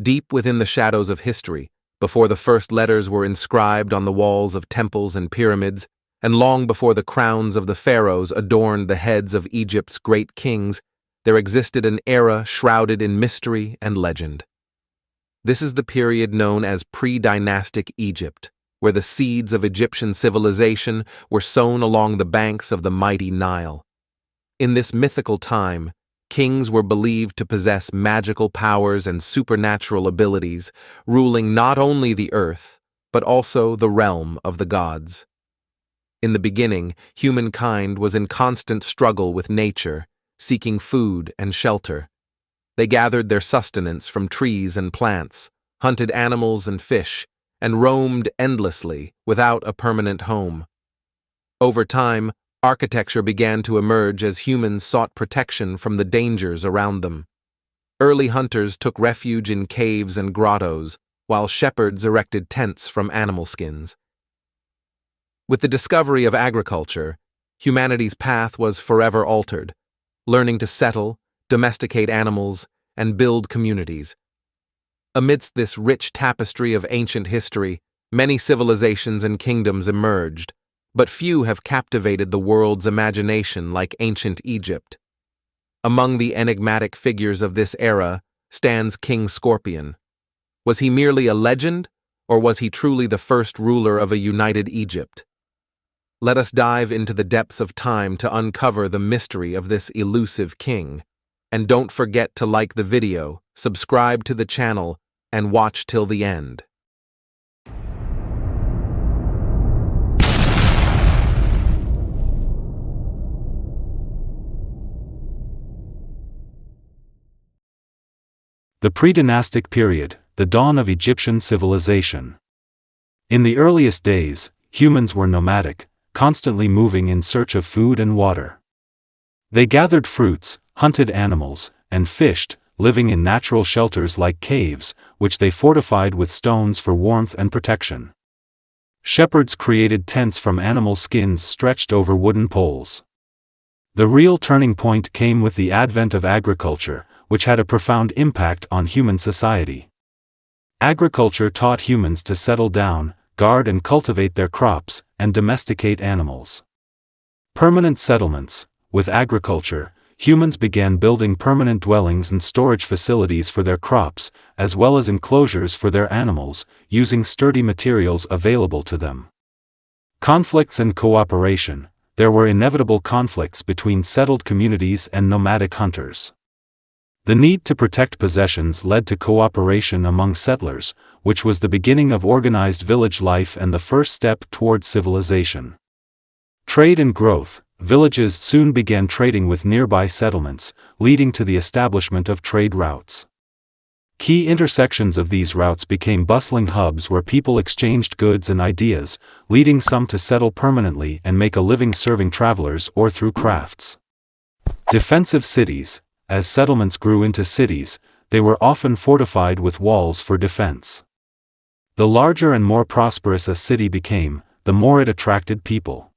Deep within the shadows of history, before the first letters were inscribed on the walls of temples and pyramids, and long before the crowns of the pharaohs adorned the heads of Egypt's great kings, there existed an era shrouded in mystery and legend. This is the period known as pre-dynastic Egypt, where the seeds of Egyptian civilization were sown along the banks of the mighty Nile. In this mythical time, kings were believed to possess magical powers and supernatural abilities, ruling not only the earth, but also the realm of the gods. In the beginning, humankind was in constant struggle with nature, seeking food and shelter. They gathered their sustenance from trees and plants, hunted animals and fish, and roamed endlessly without a permanent home. Over time, architecture began to emerge as humans sought protection from the dangers around them. Early hunters took refuge in caves and grottos, while shepherds erected tents from animal skins. With the discovery of agriculture, humanity's path was forever altered, learning to settle, domesticate animals, and build communities. Amidst this rich tapestry of ancient history, many civilizations and kingdoms emerged, but few have captivated the world's imagination like ancient Egypt. Among the enigmatic figures of this era stands King Scorpion. Was he merely a legend, or was he truly the first ruler of a united Egypt? Let us dive into the depths of time to uncover the mystery of this elusive king. And don't forget to like the video, subscribe to the channel, and watch till the end. The pre-dynastic period, the dawn of Egyptian civilization. In the earliest days, humans were nomadic, constantly moving in search of food and water. They gathered fruits, hunted animals, and fished, living in natural shelters like caves, which they fortified with stones for warmth and protection. Shepherds created tents from animal skins stretched over wooden poles. The real turning point came with the advent of agriculture, which had a profound impact on human society. Agriculture taught humans to settle down, guard and cultivate their crops, and domesticate animals. Permanent settlements. With agriculture, humans began building permanent dwellings and storage facilities for their crops, as well as enclosures for their animals, using sturdy materials available to them. Conflicts and cooperation. There were inevitable conflicts between settled communities and nomadic hunters. The need to protect possessions led to cooperation among settlers, which was the beginning of organized village life and the first step toward civilization. Trade and growth. Villages soon began trading with nearby settlements, leading to the establishment of trade routes. Key intersections of these routes became bustling hubs where people exchanged goods and ideas, leading some to settle permanently and make a living serving travelers or through crafts. Defensive cities. As settlements grew into cities, they were often fortified with walls for defense. The larger and more prosperous a city became, the more it attracted people.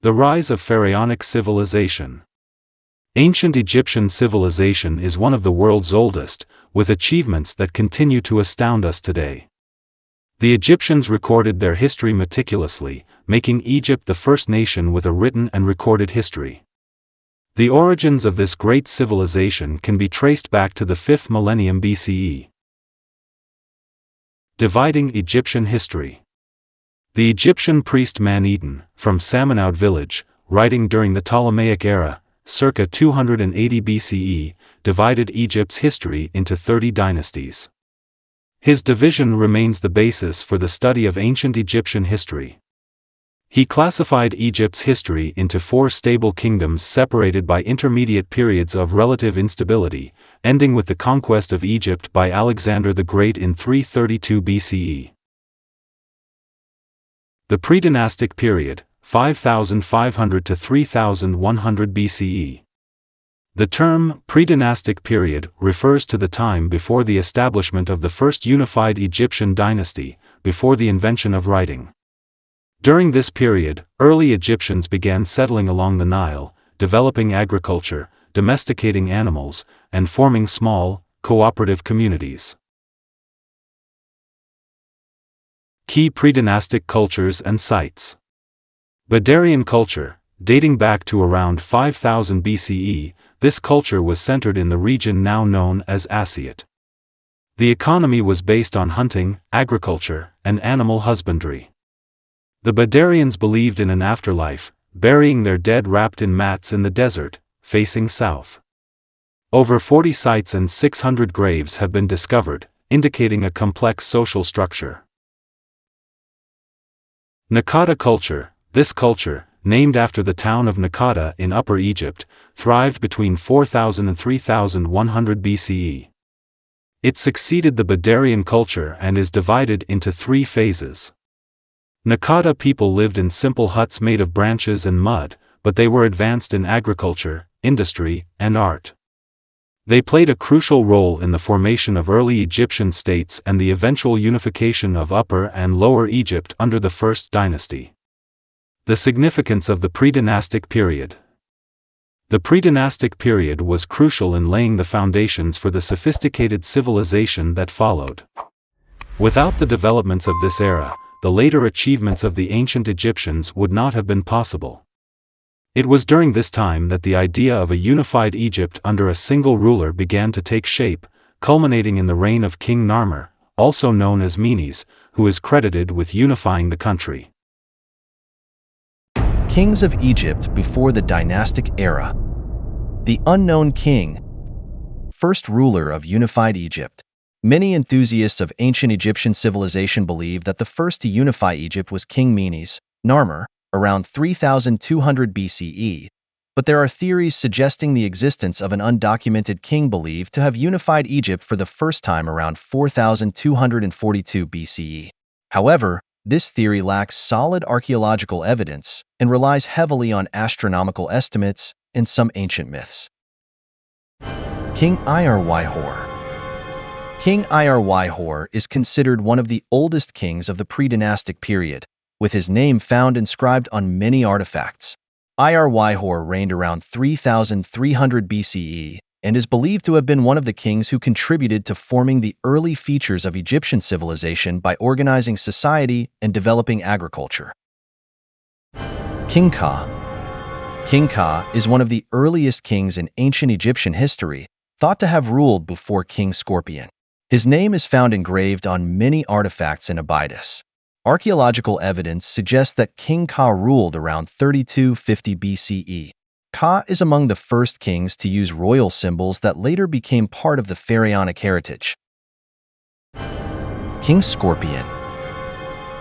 The rise of pharaonic civilization. Ancient Egyptian civilization is one of the world's oldest, with achievements that continue to astound us today. The Egyptians recorded their history meticulously, making Egypt the first nation with a written and recorded history. The origins of this great civilization can be traced back to the 5th millennium BCE. Dividing Egyptian history. The Egyptian priest Man-Eaton, from Samonaud village, writing during the Ptolemaic era, circa 280 BCE, divided Egypt's history into 30 dynasties. His division remains the basis for the study of ancient Egyptian history. He classified Egypt's history into 4 stable kingdoms separated by intermediate periods of relative instability, ending with the conquest of Egypt by Alexander the Great in 332 BCE. The pre-dynastic period, 5500 to 3100 BCE. The term pre-dynastic period refers to the time before the establishment of the first unified Egyptian dynasty, before the invention of writing. During this period, early Egyptians began settling along the Nile, developing agriculture, domesticating animals, and forming small, cooperative communities. Key pre-dynastic cultures and sites. Badarian culture. Dating back to around 5000 BCE, this culture was centered in the region now known as Asiut. The economy was based on hunting, agriculture, and animal husbandry. The Badarians believed in an afterlife, burying their dead wrapped in mats in the desert, facing south. Over 40 sites and 600 graves have been discovered, indicating a complex social structure. Naqada culture. This culture, named after the town of Naqada in Upper Egypt, thrived between 4000 and 3100 BCE. It succeeded the Badarian culture and is divided into 3 phases. Naqada people lived in simple huts made of branches and mud, but they were advanced in agriculture, industry, and art. They played a crucial role in the formation of early Egyptian states and the eventual unification of Upper and Lower Egypt under the First Dynasty. The significance of the pre-dynastic period. The pre-dynastic period was crucial in laying the foundations for the sophisticated civilization that followed. Without the developments of this era, the later achievements of the ancient Egyptians would not have been possible. It was during this time that the idea of a unified Egypt under a single ruler began to take shape, culminating in the reign of King Narmer, also known as Menes, who is credited with unifying the country. Kings of Egypt before the dynastic era. The unknown king, first ruler of unified Egypt. Many enthusiasts of ancient Egyptian civilization believe that the first to unify Egypt was King Menes, Narmer, around 3200 BCE, but there are theories suggesting the existence of an undocumented king believed to have unified Egypt for the first time around 4242 BCE. However, this theory lacks solid archaeological evidence and relies heavily on astronomical estimates and some ancient myths. King Irwihor. King Irwihor is considered one of the oldest kings of the pre-dynastic period, with his name found inscribed on many artifacts. Irwihor reigned around 3300 BCE and is believed to have been one of the kings who contributed to forming the early features of Egyptian civilization by organizing society and developing agriculture. King Ka. King Ka is one of the earliest kings in ancient Egyptian history, thought to have ruled before King Scorpion. His name is found engraved on many artifacts in Abydos. Archaeological evidence suggests that King Ka ruled around 3250 BCE. Ka is among the first kings to use royal symbols that later became part of the pharaonic heritage. King Scorpion.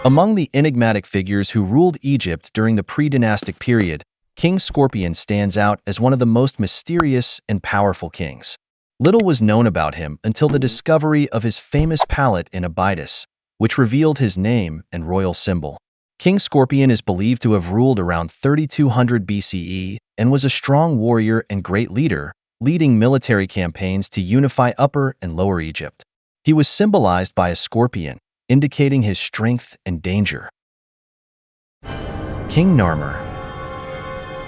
Among the enigmatic figures who ruled Egypt during the pre-dynastic period, King Scorpion stands out as one of the most mysterious and powerful kings. Little was known about him until the discovery of his famous palette in Abydos, which revealed his name and royal symbol. King Scorpion is believed to have ruled around 3200 BCE and was a strong warrior and great leader, leading military campaigns to unify Upper and Lower Egypt. He was symbolized by a scorpion, indicating his strength and danger. King Narmer.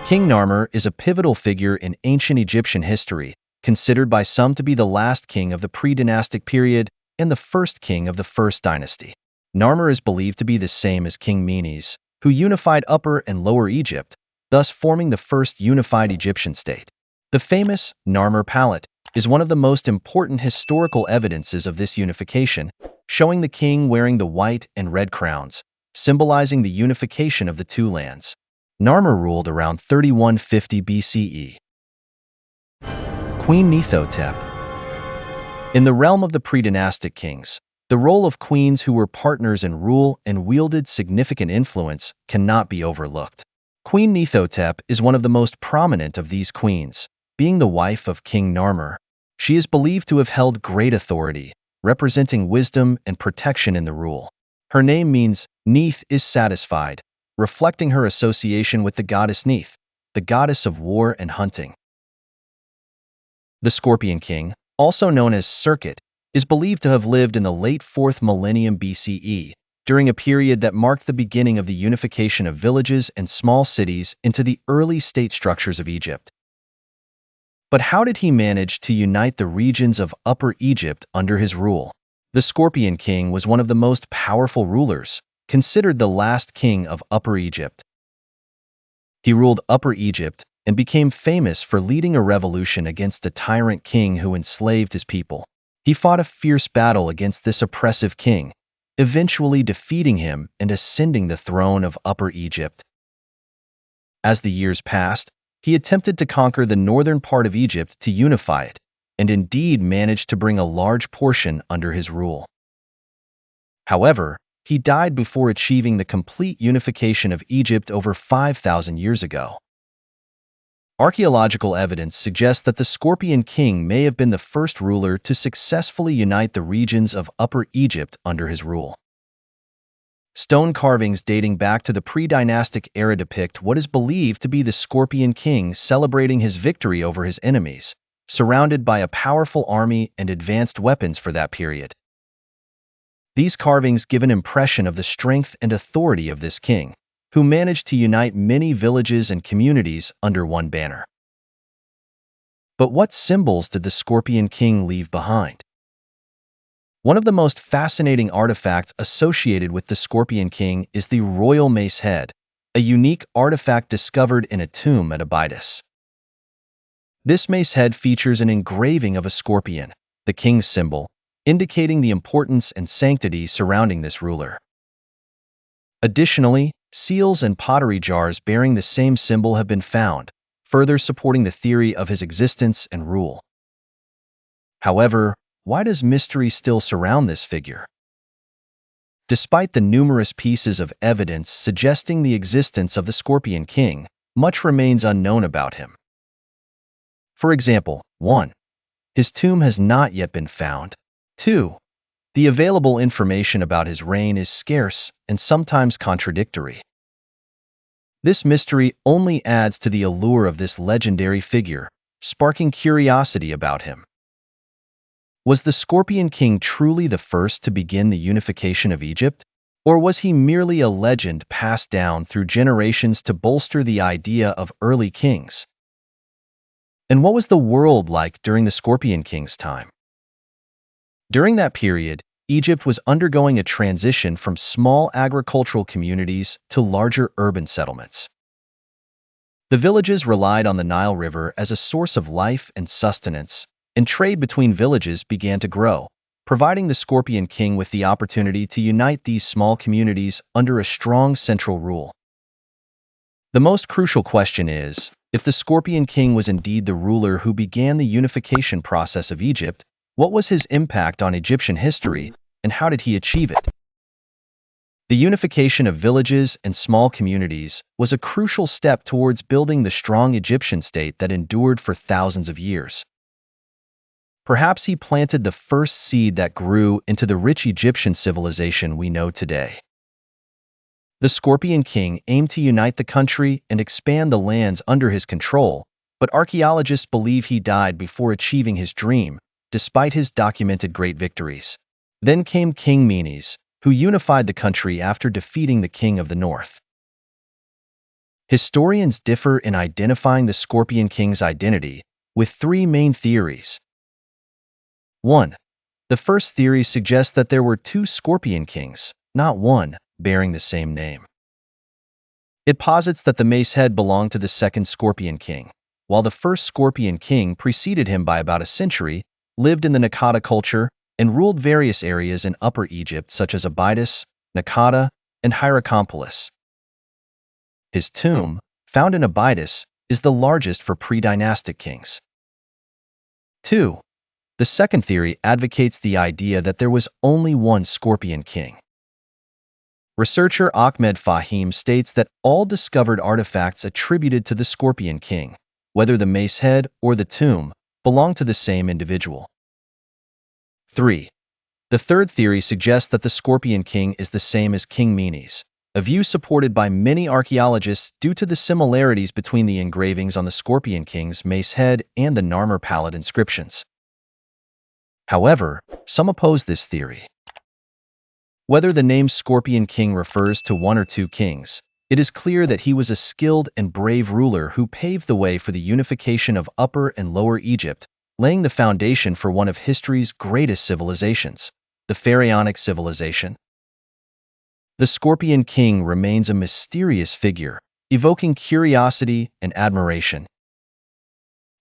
King Narmer is a pivotal figure in ancient Egyptian history, considered by some to be the last king of the pre-dynastic period and the first king of the First Dynasty. Narmer is believed to be the same as King Menes, who unified Upper and Lower Egypt, thus forming the first unified Egyptian state. The famous Narmer palette is one of the most important historical evidences of this unification, showing the king wearing the white and red crowns, symbolizing the unification of the two lands. Narmer ruled around 3150 BCE. Queen Neithotep. In the realm of the pre-dynastic kings, the role of queens who were partners in rule and wielded significant influence cannot be overlooked. Queen Neithotep is one of the most prominent of these queens, being the wife of King Narmer. She is believed to have held great authority, representing wisdom and protection in the rule. Her name means Neith is satisfied, reflecting her association with the goddess Neith, the goddess of war and hunting. The Scorpion King, also known as Serket, is believed to have lived in the late 4th millennium BCE, during a period that marked the beginning of the unification of villages and small cities into the early state structures of Egypt. But how did he manage to unite the regions of Upper Egypt under his rule? The Scorpion King was one of the most powerful rulers, considered the last king of Upper Egypt. He ruled Upper Egypt and became famous for leading a revolution against a tyrant king who enslaved his people. He fought a fierce battle against this oppressive king, eventually defeating him and ascending the throne of Upper Egypt. As the years passed, he attempted to conquer the northern part of Egypt to unify it, and indeed managed to bring a large portion under his rule. However, he died before achieving the complete unification of Egypt over 5,000 years ago. Archaeological evidence suggests that the Scorpion King may have been the first ruler to successfully unite the regions of Upper Egypt under his rule. Stone carvings dating back to the pre-dynastic era depict what is believed to be the Scorpion King celebrating his victory over his enemies, surrounded by a powerful army and advanced weapons for that period. These carvings give an impression of the strength and authority of this king, who managed to unite many villages and communities under one banner. But what symbols did the Scorpion King leave behind? One of the most fascinating artifacts associated with the Scorpion King is the royal mace head, a unique artifact discovered in a tomb at Abydos. This mace head features an engraving of a scorpion, the king's symbol, indicating the importance and sanctity surrounding this ruler. Additionally, seals and pottery jars bearing the same symbol have been found, further supporting the theory of his existence and rule. However, why does mystery still surround this figure? Despite the numerous pieces of evidence suggesting the existence of the Scorpion King, much remains unknown about him. For example, 1. His tomb has not yet been found. 2. The available information about his reign is scarce and sometimes contradictory. This mystery only adds to the allure of this legendary figure, sparking curiosity about him. Was the Scorpion King truly the first to begin the unification of Egypt? Or was he merely a legend passed down through generations to bolster the idea of early kings? And what was the world like during the Scorpion King's time? During that period, Egypt was undergoing a transition from small agricultural communities to larger urban settlements. The villages relied on the Nile River as a source of life and sustenance, and trade between villages began to grow, providing the Scorpion King with the opportunity to unite these small communities under a strong central rule. The most crucial question is, if the Scorpion King was indeed the ruler who began the unification process of Egypt, what was his impact on Egyptian history, and how did he achieve it? The unification of villages and small communities was a crucial step towards building the strong Egyptian state that endured for thousands of years. Perhaps he planted the first seed that grew into the rich Egyptian civilization we know today. The Scorpion King aimed to unite the country and expand the lands under his control, but archaeologists believe he died before achieving his dream, despite his documented great victories. Then came King Menes, who unified the country after defeating the king of the north. Historians differ in identifying the Scorpion King's identity, with 3 main theories. 1. The first theory suggests that there were 2 Scorpion Kings, not one, bearing the same name. It posits that the mace head belonged to the second Scorpion King, while the first Scorpion King preceded him by about a century, lived in the Naqada culture, and ruled various areas in Upper Egypt such as Abydos, Naqada, and Hierakonpolis. His tomb, found in Abydos, is the largest for pre-dynastic kings. 2. The second theory advocates the idea that there was only one Scorpion King. Researcher Ahmed Fahim states that all discovered artifacts attributed to the Scorpion King, whether the mace head or the tomb, belong to the same individual. 3. The third theory suggests that the Scorpion King is the same as King Menes, a view supported by many archaeologists due to the similarities between the engravings on the Scorpion King's mace head and the Narmer palette inscriptions. However, some oppose this theory. Whether the name Scorpion King refers to one or two kings, It is clear that he was a skilled and brave ruler who paved the way for the unification of Upper and Lower Egypt, laying the foundation for one of history's greatest civilizations, the Pharaonic civilization. The Scorpion King remains a mysterious figure, evoking curiosity and admiration.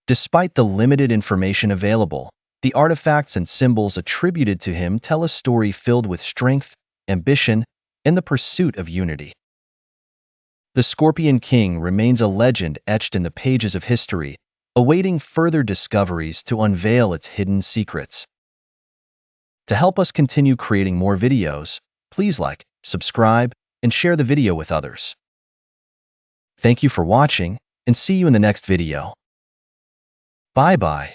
Despite the limited information available, the artifacts and symbols attributed to him tell a story filled with strength, ambition, and the pursuit of unity. The Scorpion King remains a legend etched in the pages of history, awaiting further discoveries to unveil its hidden secrets. To help us continue creating more videos, please like, subscribe, and share the video with others. Thank you for watching, and see you in the next video. Bye-bye.